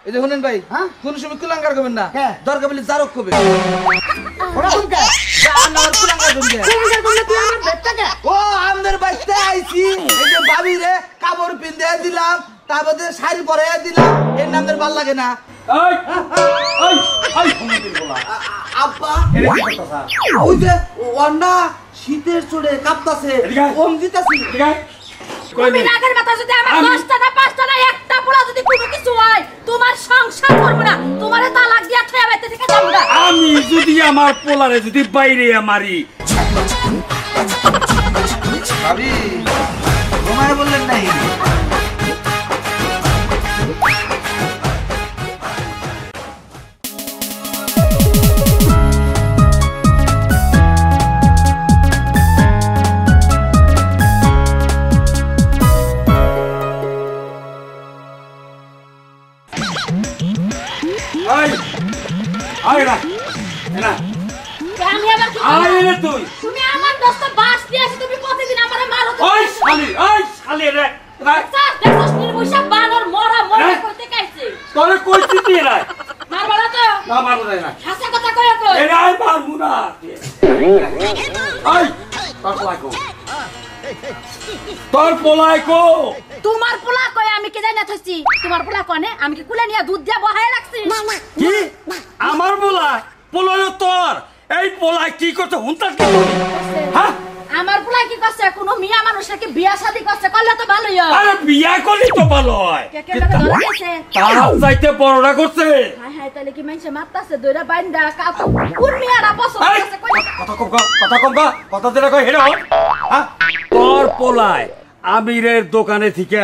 এই যে শুনেন ভাই, কোন সময় কুলাঙ্গার করবেন না, দরকার বলে জারক করবে। ও আমাদের বাড়িতে আইছি, এই যে ভাবি রে কাপড় পিন্ধে দিলাম, তারপরে শাড়ি পরে দিলাম, এর নামের ভাল লাগে না। আব্বা ওই যে অন্না শীতের চড়ে কাঁপতাছে, ওম দিতাছি। তুমি রাগের মাথা যদি আমার 10টা না 5টা না একটা পোলা যদি কোনো কিছু হয়, তোমার সংসার করব না, তোমারে তালাক দিয়া থয়া বাইতে থেকে যাব না। আমি যদি আমার পোলারে যদি বাইরে মারি। ভাবি ঘুমায় বললেন নাই? তুমি আমার দোস্ত বাস দিয়ে আসি, তুমি প্রতিদিন আমারে মারো। ওই শালি রে দেখছস নির্বৈশা বানর মরা মরা করতে কাইছে। তোরে কইছি তুই রে মারবা না তো? না মারবো না। হাসা কথা কইয়া কই। এরে আই মারবো না। আই তোর পোলাই কো? তোমার পোলা কই আমি কি জানি থইছি? তোমার পোলা কোনে? আমি কি কুলে নিয়া দুধ দিয়া বহায় রাখছি? কি আমার পোলা? পোলালো তোর? এই পোলাই কি করতে হুনতাস কি? হ্যাঁ আমার পোলা কি করছে? কোন মিয়া মানুষের কি বিয়া শাদি করছে? করলে তো ভালোই হয়। আরে বিয়া করলি তো ভালো হয়। কে লাগে ধরে গেছে? তার চাইতে বড়টা করছে। হায় হায়, তাহলে কি মাইছে মারতাছে দইরা বাইন্দা কাকু? কোন মিয়ারা পছন্দ করছে কই? কথা যেটা কই হেডা। হ্যাঁ তোর পোলাই আমিরের দোকানে থেকে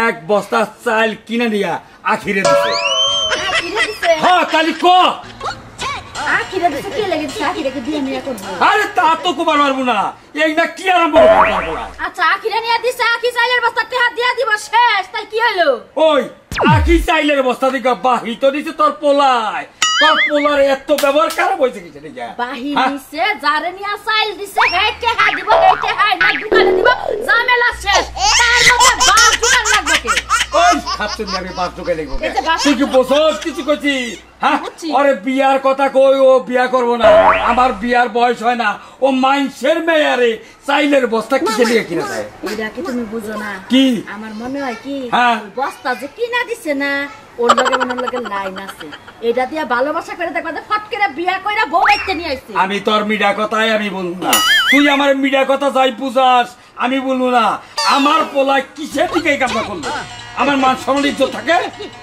এক বস্তা চাল কিনে নিয়া আখিরে দিছে। আখিরে দিছে? হ্যাঁ কালি ক আখিরে দিছে কি লাগে? আখিরে কি দিয়ে মিয়া করব? আরে তা তো কুমার মারবো না, এই না কি আরম্ভ করবো। আচ্ছা আখিরে নিয়া দিছে, আখি চাইলের বস্তা টেহা দিয়া দিব শেষ, তাই কি হলো? ওই আখি চাইলের বস্তা দিকে বাহি তো দিছে তোর পোলাই। তোর পোলার এত ব্যবহার খারাপ হয়েছে কিছু বাহি দিছে, যারে নিয়া চাইল দিছে হে টেহা দিব, হে টেহা না দোকানে দিব, ঝামেলা শেষ। তার মধ্যে বাস দোকান লাগবে কে? ওই খাচ্ছেন আমি বাস দোকানে লিখবো। তুই কি বসস কিছু কইছি? হ্যাঁ আরে বিয়ার কথা কই, ও বিয়া করবো না, আমার বিয়ার বয়স হয় না। ও মাইনসের মেয়ারে চাইলের বস্তা কিসে নিয়ে কিনা যায়? এটা কি তুমি বুঝো না? কি আমার মনে হয় কি হ্যাঁ বস্তা যে কিনা দিছে না, ওর লগে মনের লগে লাইন আছে, এটা দিয়া ভালোবাসা করে দেখবা ফট করে বিয়া কইরা বউ বাইতে নিয়ে আইছে। আমি তোর মিডা কথাই আমি বলবো না, তুই আমার মিডা কথা যাই বুঝাস আমি বলবো না। আমার পোলা কিসের দিকে এই কামটা করলো? আমার মান সম্মান ইজ্জত থাকে?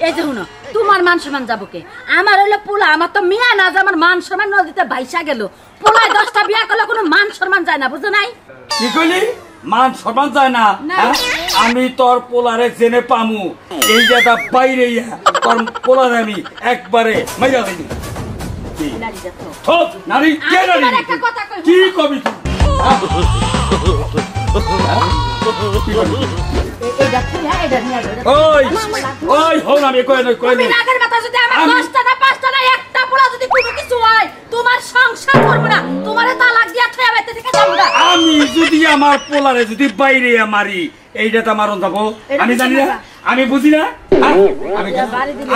এই যে শুনো, তোমার মান সম্মান যাবো কে? আমার হইলো পোলা, আমার তো মিয়া না যে আমার মান সম্মান নদীতে ভাইসা গেল। পোলায় 10টা বিয়া করলে কোনো মান সম্মান যায় না, বুঝো নাই? কি কইলি? মান সম্মান যায় না? আমি তোর পোলারে জেনে পামু, এই জায়গা বাইরে তোর পোলারে আমি একবারে মাইরা দিই। নারী কে নারী? কি কবি তুই? ওই ওই হন আমি কই না কই না। রাগের মাথা যদি আমার 10টা না 5টা না একটা পোলা যদি কোনো কিছু হয়, তোমার সংসার করব না, তোমারে তালাক দিয়া থয়া বাইতে থেকে যাব না। আমি যদি আমার পোলারে যদি বাইরে মারি, এইটা তো মারন যাব? আমি জানি না, আমি বুঝি না।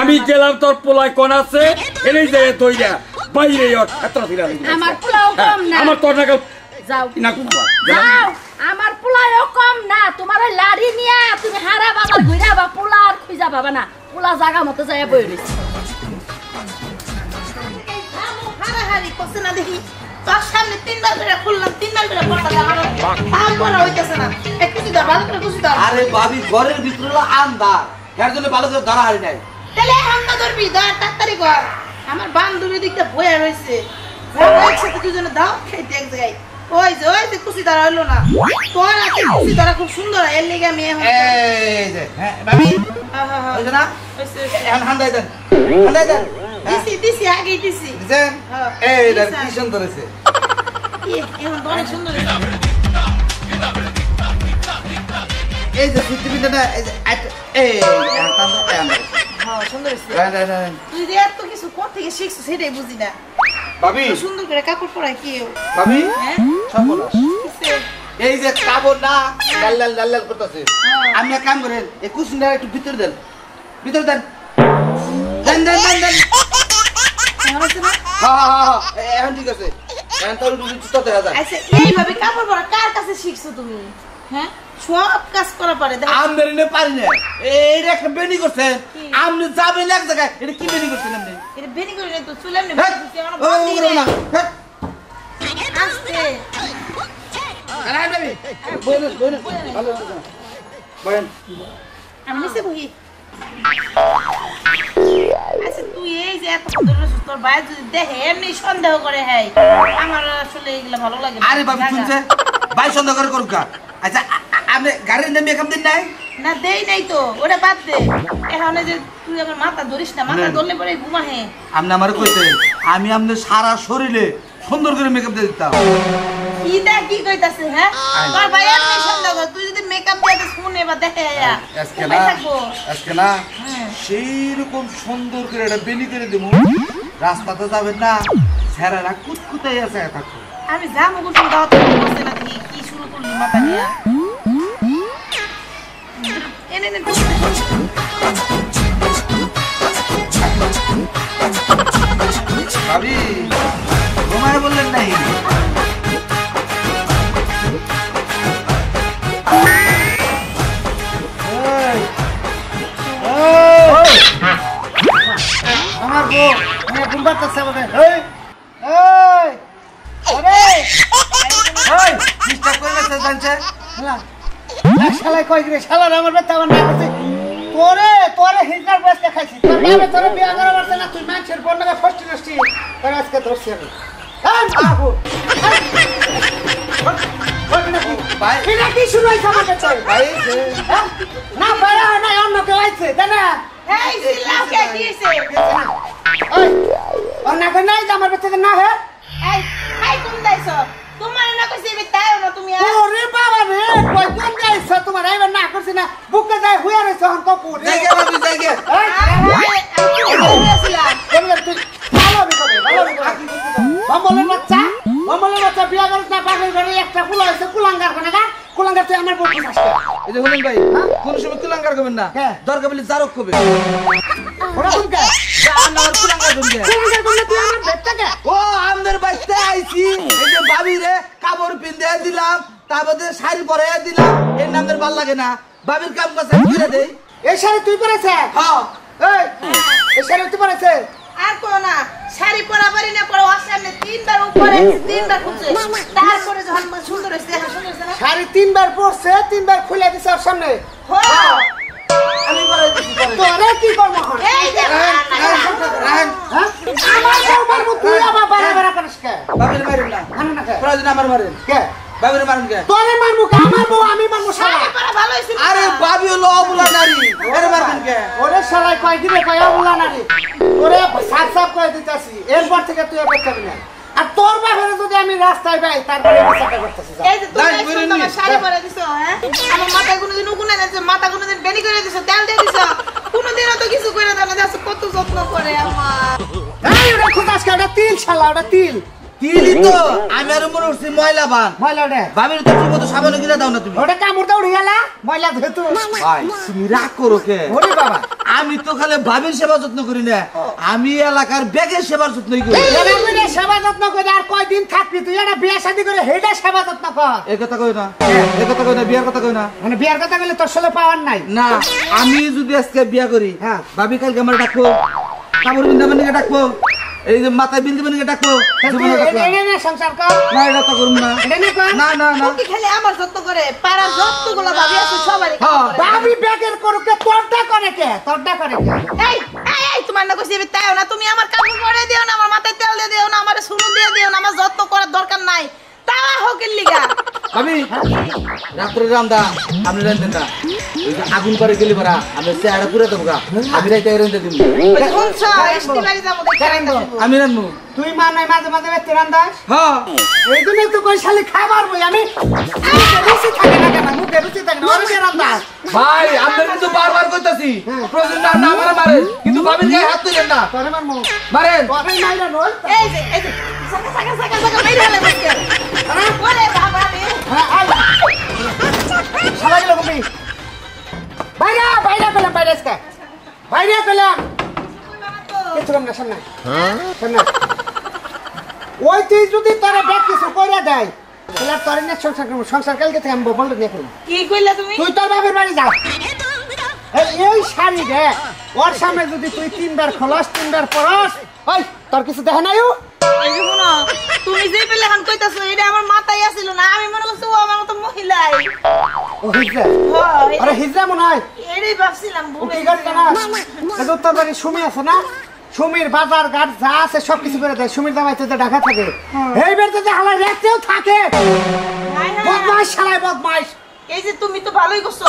আমি গেলাম তোর পোলায় কোন আছে, এনেই যায় তৈরা বাইরে এত ফিরা। আমার পোলাও কম না, আমার তোর না যাও না যাও, আমার পোলাও কম না। তোমার ওই লাড়ি নিয়া তুমি হারা বাবা ঘুরা বা পোলা আর খুঁজা পাবা না, পোলা জায়গা মতো যায় বই রইছে। হারাহারি করছে না দেখি, তোর সামনে 3বার করে খুললাম, 3বার করে পড়া লাগানো, কাম করা হইতেছে না। একটু ধর, ভালো করে খুশি ধর। আরে ভাবি ঘরের ভিতরে হলো আন্ধার, এর জন্য ভালো করে ধরা হারি নাই। তাহলে হামনা ধরবি, ধর তাড়াতাড়ি কর। আমার বান্ধবী দিকটা বইয়া রইছে, একসাথে দুজনে দাও খাইতে এক জায়গায়। ওই যে খুশি ধরা হইলো না, তোর আছে খুশি ধরা খুব সুন্দর, এর লেগে মেয়ে হয়। এই যে হ্যাঁ ভাবি, হইছে না? এখন হান্দাই দেন, হান্দাই দেন। দিছি আগেই দিছি। বুঝছেন? এই দেখ কি সুন্দর হইছে। এখন অনেক সুন্দর হইছে। এই যে সিটিপিটা এই যে এই হ্যাঁ সুন্দর হইছে। তুই যে এত কিছু কোথা থেকে শিখছিস সেটাই বুঝি না। ভাবি সুন্দর করে কাপড় পরাই কেউ ভাবি হ্যাঁ সর্বনাশ। এই যে কাপড় না লাল লাল লাল লাল করতেছে, আমি এক কাম করেন এই কুসুমটা একটু ভিতর দেন, ভিতর দেন। নেন এখন হচ্ছে না? হ্যাঁ এখন ঠিক আছে এখন তো রুটি চুটা দেখা যায় আচ্ছা এইভাবে কাপড় পরা কার কাছে শিখছো তুমি? হ্যাঁ সব কাজ করা পারে দেখো। আমনের নে পারি না এইটা একটা বেনি করছেন আমনে যাবেন এক জায়গায় এটা কি বেনি করছেন আপনি এটা বেনি করে নে তো চুলে এমনি হ্যাঁ বসে আমার ও বন্ধ করে না হ্যাঁ আস্তে আরে ভাই বলেন ভালো বলেন আমি নিচে বহি। আচ্ছা তুই এই যে এত সুন্দর তোর ভাই যদি দেখে এমনি সন্দেহ করে হ্যাঁ আমার আসলে এগুলো ভালো লাগে না। আরে বাবু শুনছে ভাই সন্দেহ করে করুক আচ্ছা আপনি গাড়ির নামে মেকআপ দিন নাই না দেই নাই তো ওটা বাদ দে। এখন এই যে তুই আমার মাথা ধরিস না মাথা ধরলে পরে ঘুমা হে। আপনি আমার কইতে আমি আপনার সারা শরীরে সুন্দর করে মেকআপ দিয়ে দিতাম কি দেখ কি কইতাছে হ্যাঁ তোর ভাই এমনি সন্দেহ করে তুই যদি মেকআপ দিয়ে শুনে বা দেখে আজকে ভাই না থাকবো। আজকে না হ্যাঁ। সেই রকম সুন্দর করে এটা বেনি করে দেবো রাস্তাতে যাবেন না ছেড়ারা কুতকুতাই আছে থাকো আমি যাবো কোথাও দাও তো বসে না দেখি কি শুরু করলি মাথা নিয়ে এনে নে ভাবি ঘুমায় বললেন নাই আমার বউ আমি ঘুম পাড়তেছে আমাদের ডিস্টার্ব করে গেছে জানছে শালাই কই গিয়ে শালার আমার বেটা আমার না করছে তোরে তোরে হিজনার বয়সকে খাইছি তোর বাবা তোরে বিয়া করা পারছে না তুই মানুষের বোন নাকি ফষ্টি নষ্টি তোর আজকে ধরছি আমি বাবু ভাই এটা কি শুরু হয়েছে আমার কাছে ভাই না ভাই না অন্য কেউ আইছে তাই না এই সিলাও কে দিয়েছে ওর না নাই যে আমার বাচ্চাদের না হে এই এই কোন দাইছো তোমার না কইছি বি তাইও না তুমি আর ওরে বাবা রে কই কোন যাইছ তোমার আইবার না করছ না বুকে যায় হুয়া রে সহন তো পুরে জায়গা ভাবি জায়গা বম্বলের বাচ্চা বিয়া করছ না পাগল ঘরে একটা কুলা হইছে কুলাঙ্গার কোনা গা কুলাঙ্গার তুই আমার বউ খাস এই যে হলেন ভাই কোন সময় কুলাঙ্গার করবেন না হ্যাঁ। দরকার বলে জারক করবে ওরা কোন কে আমার কুলাঙ্গার করবে কুলাঙ্গার কোনা তুই আমার বেটাকে ও আমাদের বাড়িতে আইছি এই যে ভাবি রে কাপড় পিন্দে দিলাম তারপরে শাড়ি পরে দিলাম এর নামের ভাল লাগে না ভাবির কাম কাছে করে দেই এই শাড়ি তুই পরেছে হ্যাঁ এই শাড়ি তুই পরেছে আর কো না শাড়ি পরা পারি না পরে সামনে তিনবার উপরে তিনবার খুঁজে তারপরে যখন সুন্দর হইছে এখন সুন্দর হইছে না শাড়ি তিনবার পরছে তিনবার খুলে দিছে ওর সামনে হো আমি পরে দিছি পরে তোরে কি করব এখন এই যে রাহেন হ্যাঁ আমার বউ মারবো তুই আবার বাড়া করিস কে ভাবির মারেন না আনা না কে প্রয়োজন আমার মারেন কে ভাবির মারেন কে তোরে মারবো কে আমার বউ আমি মারবো শালা শাড়ি পরা ভালো হইছে আরে ভাবি হলো অবলা নারী এর মারবেন কে ওরে শালাই কয় দিবে কয় বলা না রে ওরে সাফ সাফ করে দিতাছি এরপর থেকে তুই এবার যাবি না আর তোর বাবারে যদি আমি রাস্তায় পাই তারপরে বিচারটা করতেছি এই যে তুমি সুন্দর আমার শাড়ি পরা দিছো হ্যাঁ আমার মাথায় কোনোদিন উকুনে দিছো মাথা কোনোদিন বেনি করে দিছো তেল দিয়ে দিছো কোনোদিনও তো কিছু করে দাও না দেখো কত যত্ন করে আমার এই ওটা খুদাস কে ওটা তিল শালা ওটা তিল কিলি তো আমি আর মনে হচ্ছে ময়লা বান ময়লা ওটা ভাবির তো ঠিক মতো সাবান কিনে দাও না তুমি ওটা কামড় দৌড়ে গেলা ময়লা ধুয়ে তো ভাই তুমি রাগ করো কে ওরে বাবা আমি তো খালি ভাবির সেবা যত্ন করি না আমি এলাকার ব্যাগের সেবার যত্নই করি এরা করে সেবা যত্ন করে আর কয়দিন থাকবি তুই এটা বিয়ে শাদী করে হেডা সেবা যত্ন কর এই কথা কই না এই কথা কই না বিয়ার কথা কই না মানে বিয়ার কথা বলে তোর সাথে পাওয়ার নাই না আমি যদি আজকে বিয়া করি হ্যাঁ। ভাবি কালকে আমার ডাকবো কাপড় বিন্দা বানিয়ে ডাকবো এই যে মাথায় বিন্দু বানিয়ে ডাকবো জীবনে ডাকবো না। এটা না সংসার কর না এটা তো করুম না এটা না কর না না না কি খালি আমার যত্ন করে পাড়ার যত্নগুলো ভাবি আছে সবারই হ্যাঁ। বাবি ব্যাগের করুকে তোরটা করে কে তোরটা করে কে এই এই তোমার না কইছি তাইও না তুমি আমার কাপড় পরে দিও না আমার মাথায় তেল দিয়ে দিও না আমার সুনু দিয়ে দিও না আমার যত্ন করার দরকার নাই তাওয়া হোকের লিগা ভাবি রাত্রে রান্দা আপনি রান্ধেন না ওই যে আগুন করে গেলি পারা আমি চেহারা পুরে দেবো গা আমি রাইতে রান্ধে দিব শুনছ এসটি বাড়ি যাবো দেখে আমি রান্ধবো তুই মা নাই মাঝে মাঝে বেতে রান্দাস হ্যাঁ এই জন্যই তো কই শালি খাবার বই আমি মুখে রুচি থাকে না কেন মুখে রুচি থাকে না ওরে রান্দাস ভাই আপনার কিন্তু বারবার কইতাছি প্রয়োজন না না আমারে মারেন কিন্তু ভাবির গায়ে হাত তুলেন না তোরে মারমু মারেন তোরে মাইরা নল এই যে সাকা সাকা সাকা সাকা মেরে হলে বসকে ওরে বাবা রে হ্যাঁ আই শালা গেল কবি বাইরা বাইরা কলাম বাইরা আজকে বাইরা কলাম চললাম না সামনে সামনে ওই তুই যদি তোরা ব্যাগ কিছু করে দেয় তাহলে তোর না সংসার করবো সংসার কালকে থেকে আমি বলতে নিয়ে করবো কি কইলা তুমি তুই তোর বাপের বাড়ি যা এই শাড়ি রে ওর সামনে যদি তুই 3 বার খোলাস 3 বার পরস ওই তোর কিছু দেখে নাই এই যে শোনো, তুমি যে পেলে এখন কইতাছো এটা আমার মাথায় আসিল না, আমি মনে করছি ও আমার মতো মহিলাই। ও হিজরা হয় আরে হিজরা মনে হয় এটাই ভাবছিলাম ও কি করে জানা এত তোর বাড়ি সুমি আছে না সুমির বাজার ঘাট যা আছে সব কিছু করে দেয় সুমির দামাই তো ঢাকা থাকে এই বেরতে যে হালা রেখতেও থাকে বদমাইশ শালায় বদমাইশ এই যে তুমি তো ভালোই করছো,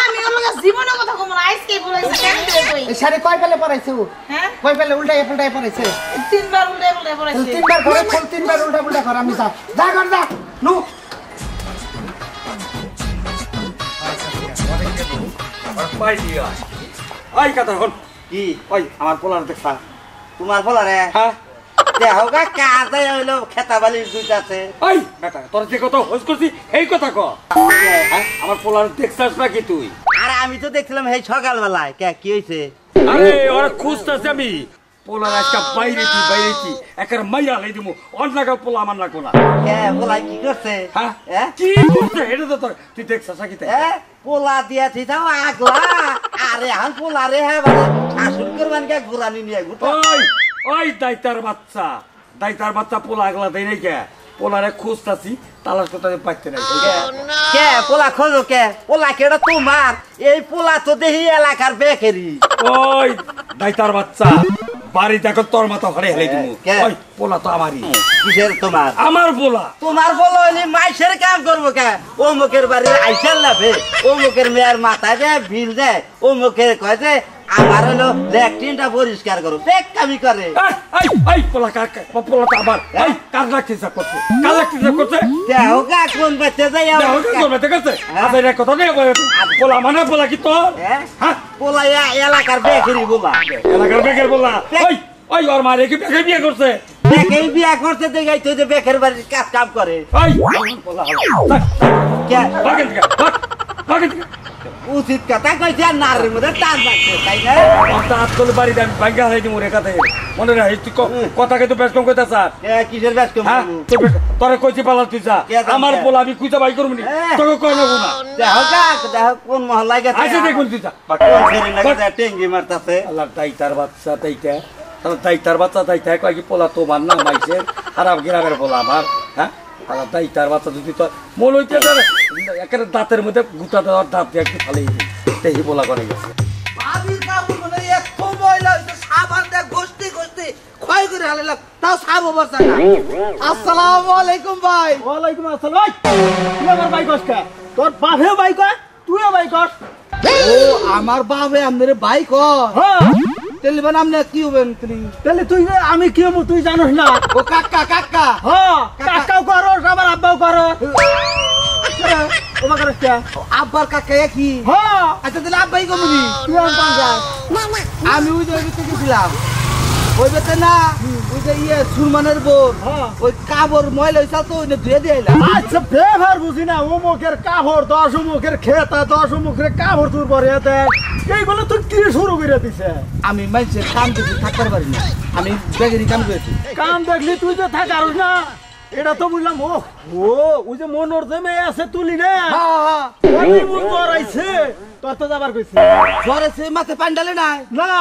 আমি ওর লগে জীবনের কথা কম না, আজকে বলাইছি কেন করে কই। এই শাড়ি কয় পেলে পরাইছে ও হ্যাঁ কয় পেলে উল্টাই পাল্টাই পরাইছে তিনবার উল্টে উল্টে পড়াইছি। 3 বার করে ফুল 3 বার উল্টা পুল্টা কর আমি যা যা কর যা নু পাই দিয়া আই কথা হল কি ওই আমার পোলার দেখা তোমার বলা রে হ্যাঁ দেখো গা কাজে হইলো খেতা বালির দুইটাতে ওই বেটা তোর যে কথা হোস করছি এই কথা ক হ্যাঁ আমার পোলার দেখছাস নাকি তুই আরে আমি তো দেখছিলাম এই সকালবেলায় কে কি হইছে আরে ওরা খুঁজতেছে আমি পোলার একটা বাইরেছি একের মাইয়া লাই দিমু অন্যকা পোলা আমার লাগবো না কে বলাই কি করছে হ্যাঁ কি করছে এটা তো তোর তুই দেখছাস নাকি তাই পোলা দিয়াছি তাও আগলা আরে এখন পোলা রে হ্যাঁ মানে শাসন করবেন কে ঘুরানি নিয়ে ঘুরতে ওই ওই দাইতার বাচ্চা পোলা আগলা দেয় নাই কে পোলারে খুঁজতাছি তালাশ করতে পাইতে নাই কে পোলা খোঁজো কে পোলা কেটা তোমার এই পোলা তো দেখি এলাকার বেকেরি ওই দাইতার বাচ্চা বাড়ি দেখো তোর মাথা ঘরে হেলে দিমু ওই পোলা তো আমারই কিসের তোমার আমার পোলা তোমার বলো হইলে মাইসের কাম করবো কে ও মুখের বাড়ির আইসার লাভে ও মুখের মেয়ের মাথায় দেয় বিল দেয় ও মুখের কয় যে আমার হলো ল্যাট্রিনটা পরিষ্কার করো বেক কামি করে এই পোলা পোলা তো আমার এই কার লাগতেছে করছে দেখো গা কোন বাচ্চা যাই কথা নেই পোলা মানে পোলা কি তোর হ্যাঁ পোলা এলাকার বেকেরি বলা এলাকার বেকের পোলা ওই ওর মারে কি বেকের বিয়ে করছে বেকের বিয়ে করতে দেখাই তো যে বেকের বাড়ির কাজ কাম করে পোলা উচিত কথা কইছে আর নারের মধ্যে টান বাড়ছে তাই না হাত করলে বাড়িতে আমি ভাঙ্গা হারাই দিব রেখা থেকে মনে রাখ তুই কথাকে তো ব্যস্ত কইতা স্যার কিসের ব্যস্ত তোরে কইছি পালা তুই যা আমার পোলা আমি কুইতা বাই করবি তোকে কই নেবো না দেখো কোন মহল্লায় গেছে আচ্ছা দেখুন তুই যা টেঙ্গি মারতাছে আল্লাহ দাইতার বাচ্চা তাইটা দাইতার বাচ্চা তাইটা কয় কি পোলা তোমার না মাইসের খারাপ গ্রামের পোলা আমার হ্যাঁ আল্লাহ দাইতার বাচ্চা যদি তোর মন হইতে একেবারে দাঁতের মধ্যে গুতা দেওয়ার দাঁত দিয়ে একটু ফালেই দিই পোলা করে গেছে বাবির কাপড় মানে এত ময়লা হইছে সাবান দিয়ে গোষ্ঠী ক্ষয় করে হালাইলাম তাও সাবো বসা না আসসালামু আলাইকুম ভাই ওয়ালাইকুম আসসালাম তুই আমার ভাই কসকা তোর বাপেও ভাই কয় তুইও ভাই কস ও আমার বাপে আমাদের ভাই কর হ্যাঁ তাহলে মানে আপনি কি হবেন তুমি তাহলে তুই আমি কি হবো তুই জানোস না ও কাকা হ্যাঁ কাকাও করো আমার আব্বাও করো ওমা করস কে আব্বার কাকা কি হ্যাঁ আচ্ছা তাহলে আব্বাই কমনি তুই আমার পাঞ্জা আমি ওই জায়গায় থেকে গেছিলাম ওই বেতে না ওই যে সুরমানের বোর ওই কাপড় ময়লা হয়েছে তো ওই ধুয়ে দিয়ে এলাম আচ্ছা ব্যবহার বুঝি না অমুকের কাপড় 10 অমুকের খেতা 10 অমুকের কাপড় তোর পরে এইগুলো তুই কি শুরু করে দিছে আমি মানুষের কাম দেখি থাকতে পারি না আমি বেগেরি কাম করেছি কাম দেখলি তুই তো থাকারস না এটা তো বুঝলাম ও ওই যে মনোর যে মেয়ে আছে তুলি না ওই মন জড়াইছে তোর তো যাবার কইছে জ্বরে সে মাথায় পানি ডালে নাই না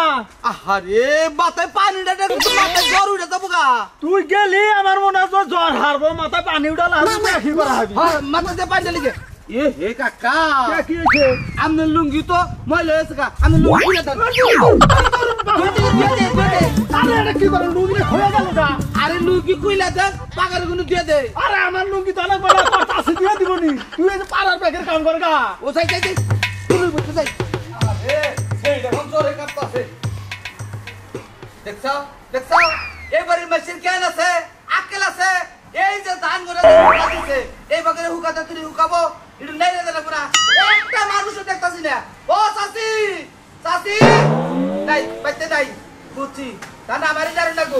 আরে মাথায় পানি ডালে মাথায় জ্বর উঠে যাবো গা তুই গেলি আমার মনে হয় জ্বর হারবো মাথায় পানি উঠাল আর কি করা হবে মাথাতে পানি ডালে গে এ হে কাকা কি হয়েছে আপনার লুঙ্গি তো ময়লা হয়েছে গা আপনার লুঙ্গি খুলে দেন কি করে লুঙ্গি হয়ে গেল গা আরে লুঙ্গি খুলে দেন পাকার গুলো দিয়ে দে আরে আমার লুঙ্গি তো অনেক বড় তোর চাষি দিয়ে দিবনি তুই এই যে পাড়ার প্যাকের কাম কর গা ও যাই তুমি বুঝতে যাই আরে সেই দেখুন জোরে কাঁপতাছে দেখছো এবারে মেশিন কেন আছে আকেল আছে এই যে ধান গোড়া দিছে এই বাগরে হুকাতে তুমি হুকাবো এটা নাই রে দেব না একটা মানুষও দেখতাছি না ও চাচি নাই বাইতে নাই বুঝছি ধান আমারই দাঁড় লাগবো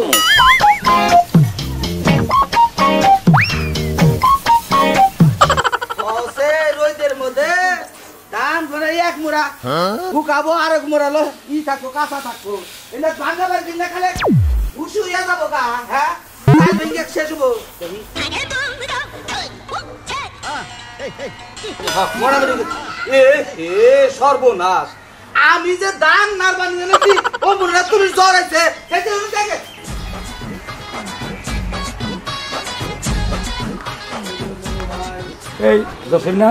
রোদের মধ্যে ধান ঘরে এক মুড়া হুকাবো আর মোরালো ই থাকবো কাঁচা থাকবো এটা ভাঙাবার দিন না খালে উসু ইয়া যাবো গা হ্যাঁ তাই ভেঙে শেষ হবো সর্বনাশ আমি যে দান নার বানিয়ে এনেছি ও মনে তুমি জ্বর আছে এই জসিম না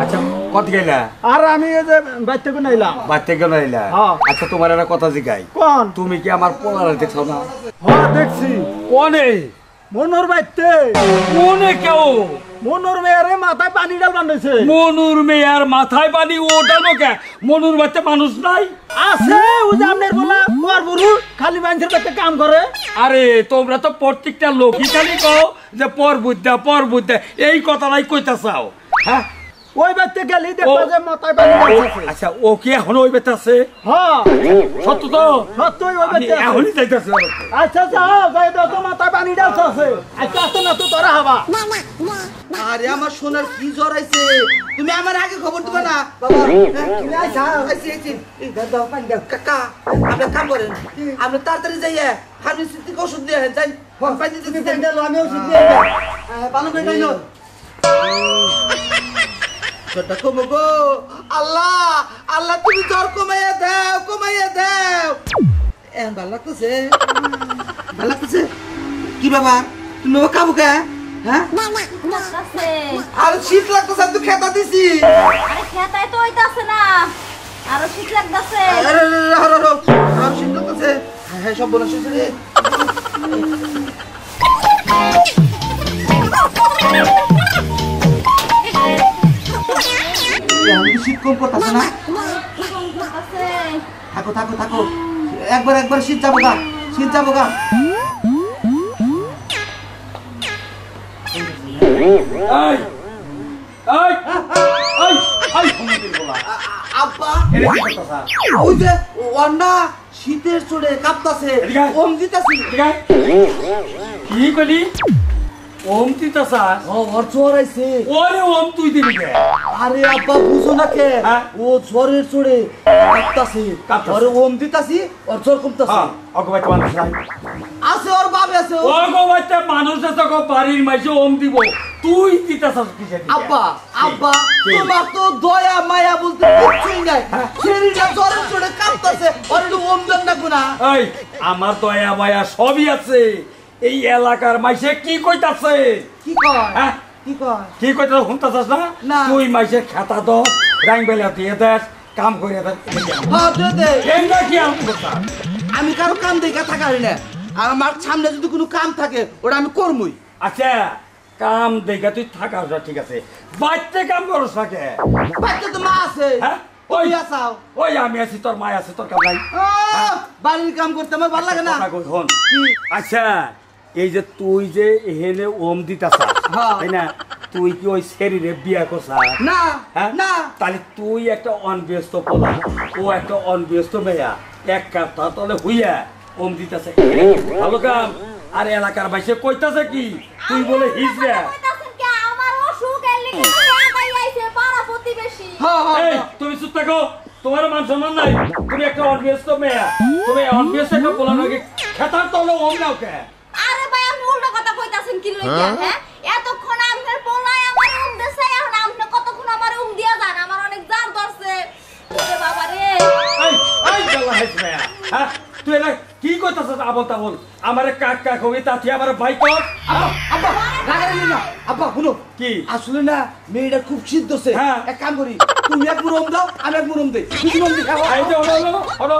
আচ্ছা কত গেলা আর আমি এই যে বাইতে কোন আইলাম বাড়তে গেল আইলা হ্যাঁ। আচ্ছা তোমার একটা কথা জিগাই কোন তুমি কি আমার পোলারে দেখছো না হ্যাঁ দেখছি কোনে মনোর বাইতে কোনে কেউ মনোর মেয়ারে মাথায় পানি ডাল বানাইছে মনুর মেয়ার মাথায় পানি ওটানো কে মনুর বাচ্চা মানুষ নাই আছে ও যে আপনার বলা পর বুড়ু খালি মানুষের কাছে কাম করে আরে তোমরা তো প্রত্যেকটা লোকই খালি কও যে পর বুদ্ধা এই কথাটাই কইতা চাও হ্যাঁ ওই বাইতে গেলি দেখবা যে মাথায় পানি ডালছে আচ্ছা ও কি এখন ওই বেতা আছে হ্যাঁ সত্য তো সত্যই ওই আমি বাইতে আছে। এখনই যাইতাছি আচ্ছা যাও যাই দাও তো মাথায় পানি ডালছে আছে আচ্ছা আসো না তো তোরা হবা আরে আমার সোনার কি জ্বর আইছে তুমি আমার আগে খবর দিবে না বাবা তুমি আইছা আইছি এই দাও পানি দাও কাকা আপনি কাম করেন আপনি তাড়াতাড়ি যাইয়া ফার্মেসিতে ওষুধ দিয়ে যাই পানি দিতে দেন আমি ওষুধ দিয়ে ভালো করে নাইলো ছোট কমো গো আল্লাহ আল্লাহ তুমি জ্বর কমাইয়া দাও এখন ভালো লাগতেছে কি বাবা তুমি বাবা কাবু কে হ্যাঁ আর শীত লাগতেছে তুই খেতা দিছি আরে খেতায় তো হইতাছে না আরো শীত লাগতাছে আর শীত লাগতেছে হ্যাঁ সব বলা শেষ রে শীত কম করতেছে না থাকো একবার শীত যাবো গা এই এই এই এই সমুদ্রের বলা আব্বা এর কি করতাছ ওই যে ওন্না শীতের চড়ে কাঁপতাছে এদিকে আয়। ওম দিতাছি ঠিক আছে কি কইলি ওম তিতাসা ওর জ্বর আইছে ওরে ওম তুই দিবি কে আরে আব্বা বুঝো না কে হ্যাঁ? ও জ্বরের চড়ে কাঁপতাছে ওরে ওম দিতাছি ওর জ্বর কমতাছে হ্যাঁ অগবাইতে মানুষ নাই আছে ওর বাবে আছে অগবাইতে মানুষ আছে গো বাড়ির মাইছে ওম দিব তুই দিতাসা কিসে দিবি আব্বা কি? তোমার তো দয়া মায়া বলতে কিছুই নাই শরীরটা জ্বরের চড়ে কাঁপতাছে ওর একটু ওম দেন না গুনা এই আমার দয়া মায়া সবই আছে এই এলাকার মাইছে কি কইতাছে কি কয় হ্যাঁ কি কয় কি কইতাছ শুনতাছস না না। তুই মাইছে খাতা দ রাইং বেলা দিয়ে দেস কাম করে দেস হ্যাঁ দে কেনটা কি আম করতা আমি কারো কাম দেখা থাকা হয় না আর আমার সামনে যদি কোনো কাম থাকে ওটা আমি করবই আচ্ছা কাম দেখা তুই থাকার ঠিক আছে বাইতে কাম করছ না কে বাচ্চা তো মা আছে হ্যাঁ ওই ওই আসাও ওই আমি আছি তোর মায় আছে তোর কাম নাই বাড়ির কাম করতে আমার ভালো লাগে না কথা কই হন আচ্ছা এই যে তুই যে এহেনে ওম দিতাছা হ্যাঁ। তাই না তুই কি ওই শরীরে বিয়া করছা না হ্যাঁ না তাহলে তুই একটা অনব্যস্ত পোলা ও একটা অনব্যস্ত মেয়া এক কাপটা তলে হইয়া ওম দিতাছে ভালো কাম আর এলাকার বাইসে কইতাছে কি তুই বলে হিজরা আমার অসুখ এর লাগি খেতাই আইছে পাড়া প্রতিবেশী এই তুমি চুপ থাকো তোমার মান সম্মান নাই তুমি একটা অনব্যস্ত মেয়া তুমি অনব্যস্ত একটা পোলা নাকি খেতার তলে ওম নাও কে আরে ভাই আপনি উল্টো কথা কইতাছেন কি লইয়া হ্যাঁ এতক্ষণ আপনার পোলাই আমার দেশে এখন আপনি কতক্ষণ আমার দিয়া যান আমার অনেক জার ধরছে ওরে বাবা রে এই এই গলা হেস মেয়া হ্যাঁ তুই না কি কইতাছস আবল তাবল আমারে কাক কাক হবি তাতে আমার ভাই কর আব্বা রাগারাগি না আব্বা শুনো কি আসলে না মেয়েটা খুব শীত ধরছে হ্যাঁ। এক কাম করি তুমি এক মুরম দাও আমি এক মুরম দেই তুমি মুরম দি খাও এই যে হলো হলো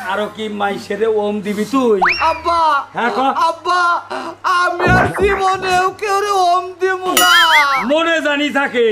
আরো কি মাইসেরে ওম দিবি তুই আব্বা হ্যাঁ, ক। আব্বা আমি আর জীবনেও কেউ ওম দিব না মনে জানি থাকে